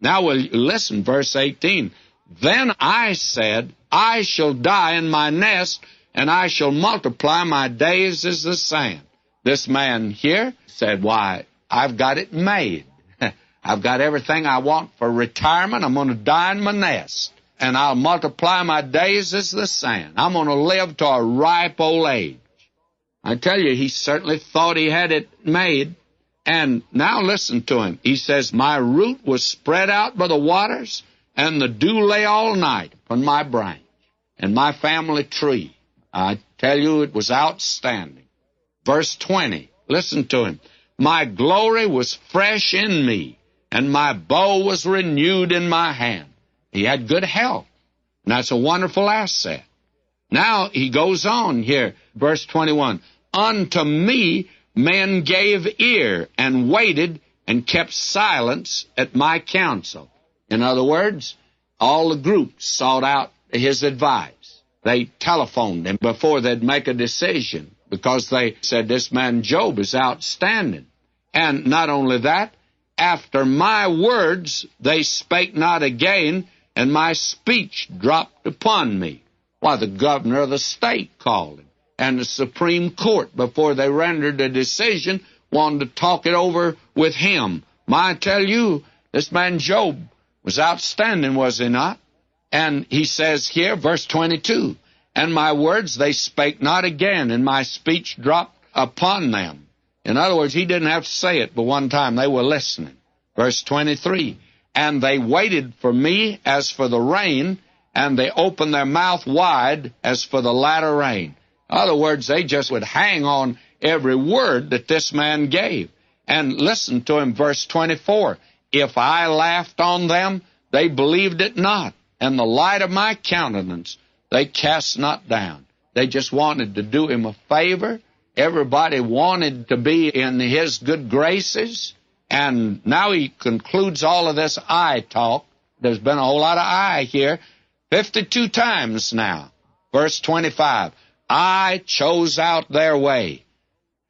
Now will you listen, verse 18. Then I said, I shall die in my nest, and I shall multiply my days as the sand. This man here said, why, I've got it made. I've got everything I want for retirement. I'm going to die in my nest, and I'll multiply my days as the sand. I'm going to live to a ripe old age. I tell you, he certainly thought he had it made. And now listen to him. He says, my root was spread out by the waters, and the dew lay all night upon my branch and my family tree. I tell you, it was outstanding. Verse 20, listen to him. My glory was fresh in me, and my bow was renewed in my hand. He had good health, and that's a wonderful asset. Now he goes on here, verse 21. Unto me men gave ear and waited and kept silence at my counsel. In other words, all the groups sought out his advice. They telephoned him before they'd make a decision because they said this man Job is outstanding. And not only that, after my words they spake not again, and my speech dropped upon me. Why, the governor of the state called him, and the Supreme Court, before they rendered a decision, wanted to talk it over with him. I tell you, this man Job was outstanding, was he not? And he says here, verse 22, and my words they spake not again, and my speech dropped upon them. In other words, he didn't have to say it but one time. They were listening. Verse 23, and they waited for me as for the rain, and they opened their mouth wide as for the latter rain. In other words, they just would hang on every word that this man gave. And listen to him, verse 24. If I laughed on them, they believed it not, and the light of my countenance they cast not down. They just wanted to do him a favor. Everybody wanted to be in his good graces. And now he concludes all of this I talk. There's been a whole lot of I here. 52 times now. Verse 25. I chose out their way,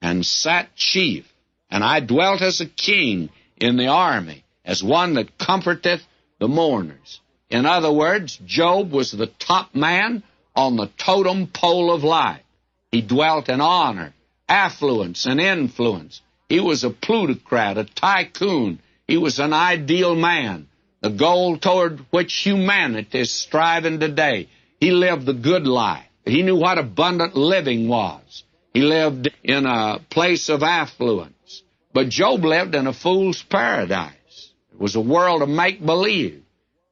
and sat chief, and I dwelt as a king in the army, as one that comforteth the mourners. In other words, Job was the top man on the totem pole of life. He dwelt in honor, affluence, and influence. He was a plutocrat, a tycoon. He was an ideal man, the goal toward which humanity is striving today. He lived the good life. He knew what abundant living was. He lived in a place of affluence. But Job lived in a fool's paradise. It was a world of make-believe.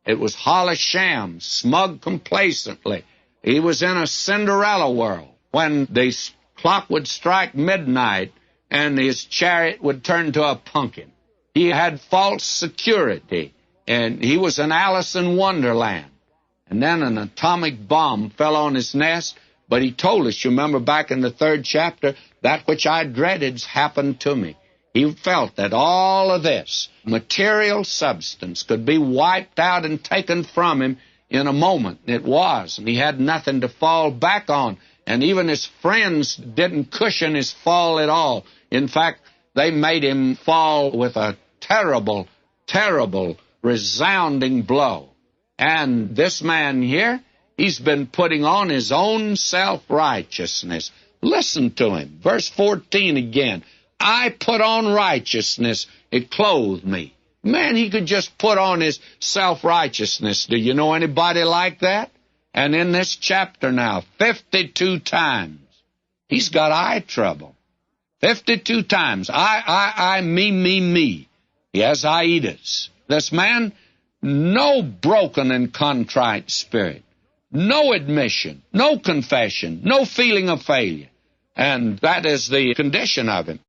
It was hollow sham, smug complacently. He was in a Cinderella world. When the clock would strike midnight and his chariot would turn to a pumpkin. He had false security, and he was an Alice in Wonderland. And then an atomic bomb fell on his nest, but he told us, you remember back in the 3rd chapter, that which I dreaded happened to me. He felt that all of this material substance could be wiped out and taken from him in a moment. It was, and he had nothing to fall back on. And even his friends didn't cushion his fall at all. In fact, they made him fall with a terrible, terrible, resounding blow. And this man here, he's been putting on his own self-righteousness. Listen to him. Verse 14 again. I put on righteousness, it clothed me. Man, he could just put on his self-righteousness. Do you know anybody like that? And in this chapter now, 52 times, he's got eye trouble. 52 times. I, me. He has itis. This man, no broken and contrite spirit, no admission, no confession, no feeling of failure. And that is the condition of him.